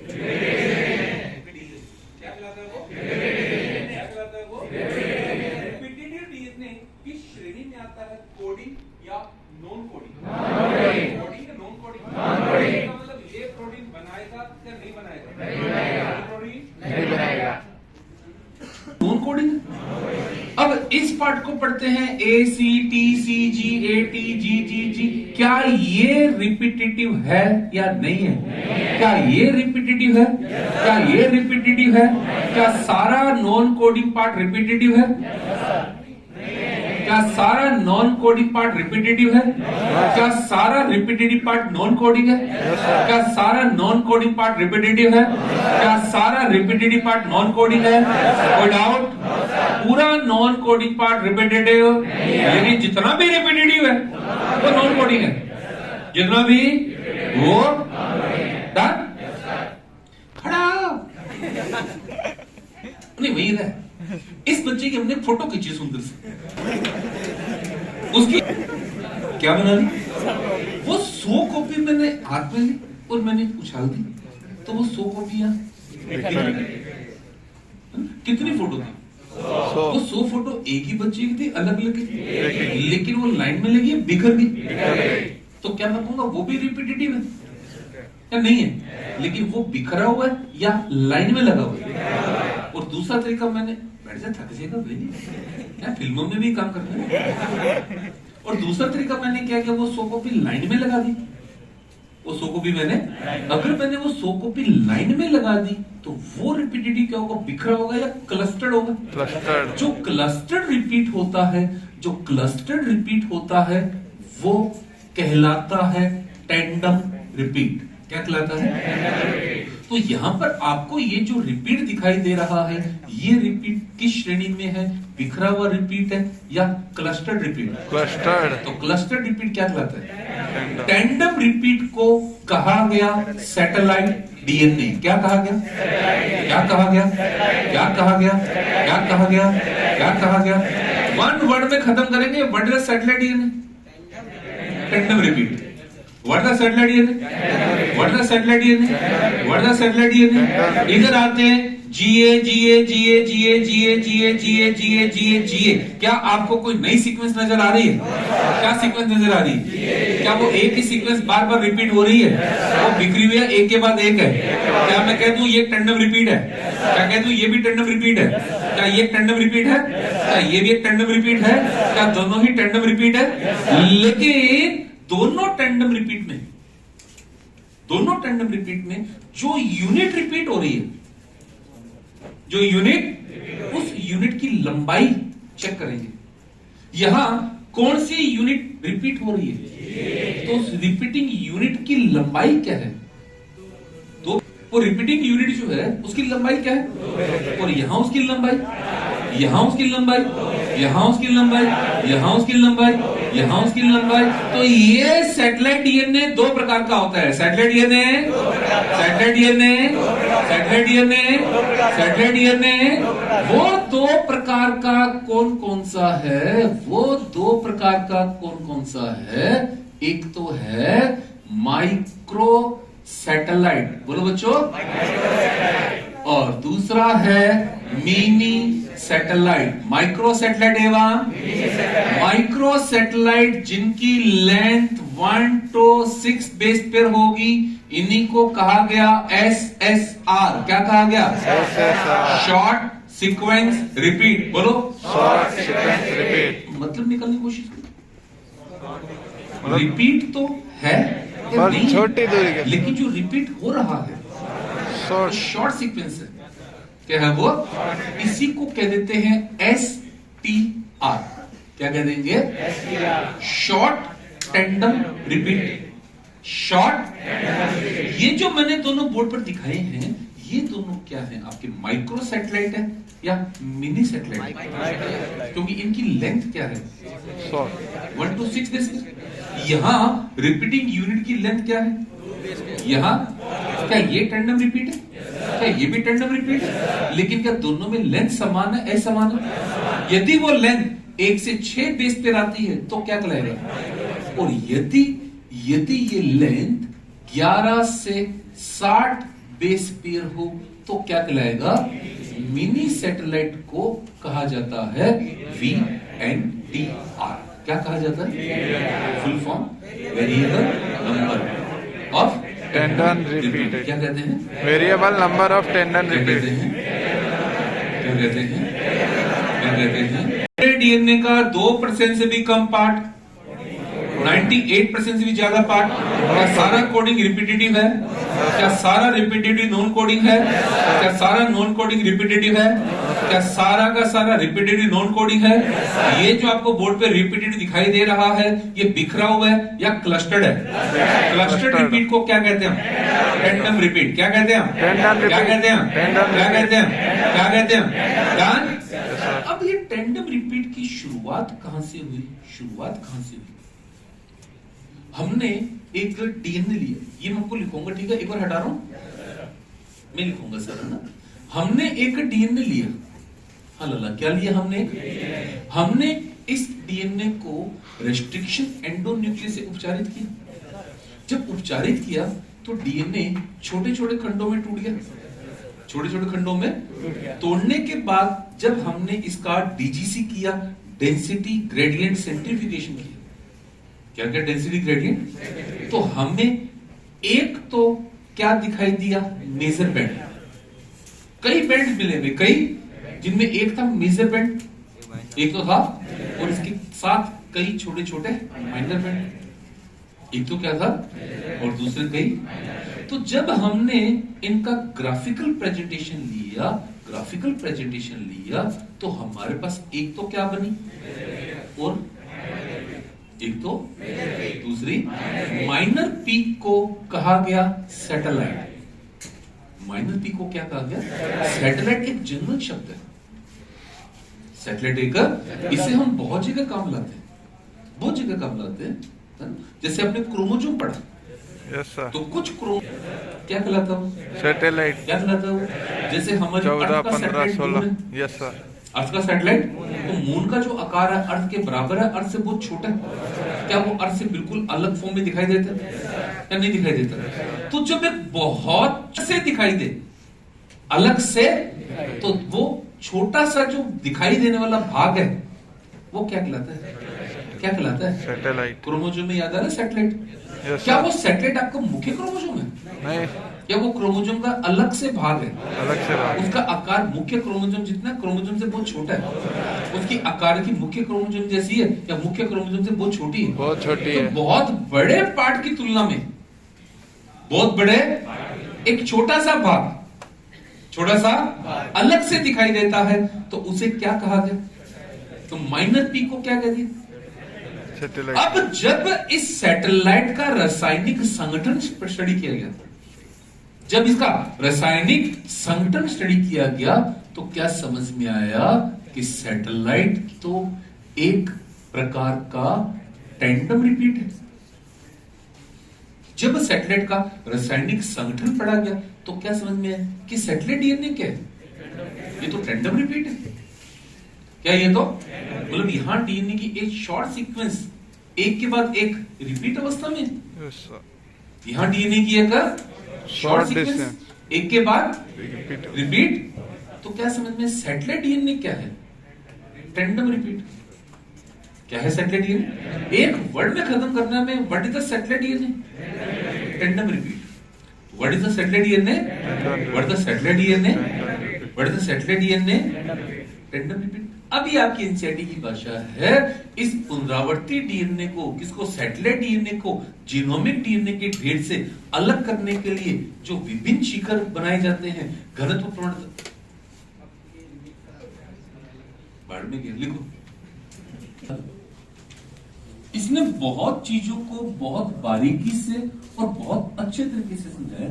क्या कहलाता है वो? क्या कहलाता है वो? रिपीटेटिव डीएनए किस श्रेणी में आता है? कोडिंग या नॉन कोडिंग? कोडिंग या नॉन कोडिंग? मतलब ये प्रोटीन बनाएगा या नहीं बनाएगा? प्रोटीन नहीं बनाएगा, नॉन कोडिंग। अब इस पार्ट को पढ़ते हैं ए C T C ji A T G जी जी। क्या ये रिपीटेटिव है या नहीं है? क्या ये रिपीटेटिव है? क्या ये रिपीटेटिव है? क्या सारा नॉन कोडिंग पार्ट रिपीटेटिव है? क्या सारा नॉन कोडिंग पार्ट रिपीटेटिव है? क्या सारा रिपीटेटिव पार्ट नॉन कोडिंग है? क्या सारा नॉन कोडिंग पार्ट रिपीटेटिव है? क्या सारा रिपीटेटिव पार्ट नॉन कोडिंग है? कोई डाउट? पूरा नॉन कोडिंग पार्ट रिपीटेटिव, यानी जितना भी रिपीटेटिव है वो नॉन कोडिंग है, जितना भी वो डन खड़ा नहीं वही है। इस बच्चे की हमने फोटो खींची सुंदर से, उसकी क्या बना ली? वो 100 कॉपी मैंने हाथ में ली और मैंने उछाल दी, तो वो 100 कॉपियां कितनी फोटो थी? वो 100 फोटो एक ही बच्चे की थी, अलग अलग थी, लेकिन वो लाइन में लगी बिखर गई। तो क्या मैं कहूंगा वो भी रिपीटेटिव है या नहीं है? लेकिन वो बिखरा हुआ है या लाइन में लगा हुआ है? और दूसरा तरीका मैंने बैठ जा थक जाएगा भाई, फिल्मों में भी काम करना है। और दूसरा तरीका मैंने क्या किया, वो 100 कॉपी लाइन में लगा दी। वो 100 कॉपी मैंने, अगर मैंने वो 100 कॉपी लाइन में लगा दी तो वो रिपीटेटिव क्या होगा? बिखरा होगा या क्लस्टर्ड होगा? क्लस्टर्ड। जो क्लस्टर्ड रिपीट होता है, जो क्लस्टर्ड रिपीट होता है वो कहलाता है टेंडम रिपीट। क्या कहलाता है? तो यहां पर आपको ये जो रिपीट दिखाई दे रहा है, ये रिपीट किस श्रेणी में है? बिखरा हुआ रिपीट है या क्लस्टर्ड रिपीट? क्लस्टर्ड। तो क्लस्टर्ड रिपीट क्या कहलाता है? टेंडम रिपीट को कहा गया सैटेलाइट डीएनए। क्या कहा गया? क्या कहा गया? क्या कहा गया? क्या कहा गया? क्या कहा गया? वन वर्ड में खत्म करेंगे। What is satellite DNA? Tandem repeat. What is satellite DNA? What is satellite DNA? What is satellite DNA? इधर आते हैं जीए जीए जीए जीए जीए जीए जीए जीए जीए जीए। क्या आपको कोई नई सीक्वेंस नजर आ रही है? क्या सीक्वेंस नजर आ रही है? क्या वो एक ही सीक्वेंस बार बार रिपीट हो रही है? वो बिखरी हुई है, एक के बाद एक है। क्या मैं कह दूं ये टेंडम रिपीट है? क्या कह दूं ये भी टेंडम रिपीट है? क्या ये टेंडम रिपीट है? क्या ये भी एक टेंडम रिपीट है? क्या दोनों ही टेंडम रिपीट है? लेकिन दोनों टेंडम रिपीट में जो यूनिट रिपीट हो रही है, जो यूनिट, उस यूनिट की लंबाई चेक करेंगे। यहां कौन सी यूनिट रिपीट हो रही है? तो उस रिपीटिंग यूनिट की लंबाई क्या है? तो वो रिपीटिंग यूनिट जो है उसकी लंबाई क्या है? और यहां उसकी लंबाई, यहां उसकी लंबाई, यहां उसकी लंबाई, यहां उसकी लंबाई, यहां उसकी लंबाई। तो ये सैटेलाइट डीएनए दो प्रकार का होता है। Satellite DNA, satellite DNA, satellite DNA, satellite DNA वो दो प्रकार का कौन कौन सा है? वो दो प्रकार का कौन कौन सा है? एक तो है माइक्रो सैटेलाइट, बोलो बच्चों, और दूसरा है मिनी सैटेलाइट। माइक्रो सैटेलाइट एवं माइक्रो सैटेलाइट जिनकी लेंथ 1 to 6 बेस पेयर होगी, इन्हीं को कहा गया SSR। क्या कहा गया? Short sequence repeat. बोलो शॉर्ट सीक्वेंस रिपीट। मतलब निकलने की कोशिश करो। रिपीट तो है छोटी दूरी के, लेकिन जो रिपीट हो रहा है शॉर्ट सीक्वेंस है। क्या है वो? इसी को कह देते हैं STR। क्या कह देंगे? Short tandem repeat. शॉर्ट, ये जो मैंने दोनों बोर्ड पर दिखाए हैं, ये दोनों क्या है? आपके माइक्रो सैटेलाइट है या मिनी सैटेलाइट? क्योंकि इनकी लेंथ क्या है? 1 to 6 बेस। यहां रिपीटिंग यूनिट की लेंथ क्या है? यहां क्या ये टेंडम रिपीट है? क्या ये भी टेंडम रिपीट है? लेकिन क्या दोनों में लेंथ समान है, असमान है? यदि वो लेंथ 1 से 6 बेस पे आती है तो क्या कहलाएगा? और यदि ये लेंथ 11 से 60 बेस पेयर हो तो क्या कहलाएगा? मिनी सैटेलाइट को कहा जाता है VNTR। क्या कहा जाता है? Full form variable number of tendon repeated. क्या कहते हैं? वेरिएबल नंबर ऑफ टेंडन क्या कहते रिपीटेड। हैं? क्या कहते हैं? क्या कहते हैं? डीएनए का 2% से भी कम पार्ट, 98% से भी ज्यादा पार्ट, क्या सारा कोडिंग रिपीटेटिव है? क्या सारा रिपीटेटिव नॉन कोडिंग है? क्या सारा नॉन कोडिंग रिपीटेटिव है? क्या सारा का सारा रिपीटेटिव नॉन कोडिंग है? ये जो आपको बोर्ड पे रिपीटेटिव दिखाई दे रहा है, ये बिखरा हुआ है या क्लस्टर्ड है? क्लस्टर्ड रिपीट को क्या कहते हैं? Tandem repeat. क्या कहते हैं? क्या कहते हैं? क्या कहते हैं? क्या कहते हैं? डन। अब ये टेंडम रिपीट की शुरुआत कहां से हुई? शुरुआत कहां से हुई? हमने एक डीएनए लिया, ये मैं आपको लिखूंगा, ठीक है? एक बार हटा रहा हूं, मैं लिखूंगा सर, है ना? हमने एक डीएनए लिया। हाँ लाला, क्या लिया हमने? हमने इस डीएनए को रेस्ट्रिक्शन एंडोन्यूक्लियस से उपचारित किया। जब उपचारित किया तो डीएनए छोटे छोटे खंडों में टूट गया। छोटे छोटे खंडों में तोड़ने के बाद जब हमने इसका डीजीसी किया, डेंसिटी ग्रेडियंट सेंट्रीफ्यूगेशन किया। क्या क्या? Density gradient. तो हमें एक तो क्या दिखाई दिया? Major band. कई बैंड मिले हुए, कई, जिनमें एक था मेजर बैंड, एक तो था, और इसके साथ कई छोटे छोटे माइनर बैंड। एक तो क्या था और दूसरे कई। तो जब हमने इनका ग्राफिकल प्रेजेंटेशन लिया, ग्राफिकल प्रेजेंटेशन लिया, तो हमारे पास एक तो क्या बनी और एक तो दूसरी माइनर पीक को कहा गया सैटेलाइट। माइनर पीक को क्या कहा गया? सैटेलाइट एक जनरल शब्द है। सैटेलाइट एक, इसे हम बहुत जगह काम लाते हैं, बहुत जगह काम लाते हैं। जैसे आपने क्रोमोजोम पढ़ा, यस सर। तो कुछ क्या कहलाता हो? सैटेलाइट। क्या कहलाता हो? जैसे हमारे 14, 15, 16। Yes sir. अर्थ का सैटेलाइट, तो मून का जो आकार है अर्थ के बराबर है, अर्थ से बहुत छोटा है। क्या वो अर्थ से बिल्कुल अलग फॉर्म में दिखाई देता है या नहीं दिखाई देता? तो जब एक बहुत से दिखाई दे अलग से, तो वो छोटा सा जो दिखाई देने वाला भाग है वो क्या कहलाता है? क्या कहलाता है? सैटेलाइट। क्रोमोजोम में याद आ रहा है सैटेलाइट? यस क्या सर। वो सैटेलाइट आपका मुख्य क्रोमोजोम है? नहीं, या वो क्रोमोजोम का अलग से भाग है? अलग से भाग। उसका आकार मुख्य क्रोमोजोम जितना, क्रोमोजोम से बहुत छोटा है। उसकी आकार की मुख्य क्रोमोजोम जैसी है या मुख्य क्रोमोजोम से बहुत छोटी है? बहुत छोटी तो है। बहुत बड़े पार्ट की तुलना में बहुत बड़े एक छोटा सा भाग, छोटा सा अलग से दिखाई देता है, तो उसे क्या कहा गया? तो माइनर पी को क्या कहते हैं? सैटेलाइट। अब जब इस सैटेलाइट का रासायनिक संगठन स्टडी किया गया, जब इसका रासायनिक संगठन स्टडी किया गया, तो क्या समझ में आया कि सैटेलाइट तो एक प्रकार का टेंडम रिपीट है। जब सैटेलाइट का रासायनिक संगठन पढ़ा गया, तो क्या समझ में आया कि सैटेलाइट डीएनए क्या है? ये तो टेंडम रिपीट है। क्या ये तो मतलब यहां डीएनए की एक शॉर्ट सीक्वेंस, एक के बाद एक रिपीट अवस्था में, यस सर। यहां डीएनए की एक शॉर्ट सीक्वेंस, एक के बाद रिपीट। तो क्या समझ में? सैटेलाइट डीएनए क्या है? Tandem repeat. क्या है सैटेलाइट डीएनए? एक वर्ड में खत्म करना में, what is the satellite DNA? Tandem repeat. What is the satellite DNA? What is the satellite DNA? What is the satellite DNA? Tandem repeat. अभी आपकी एनसीईआरटी की भाषा है, इस पुनरावर्ती डीएनए को, किसको? सैटेलाइट डीएनए को जीनोमिक डीएनए के ढेर से अलग करने के लिए जो विभिन्न शिखर बनाए जाते हैं, घनत्व प्रमाण बाढ़ में गया, लिखो। इसने बहुत चीजों को बहुत बारीकी से और बहुत अच्छे तरीके से समझाया।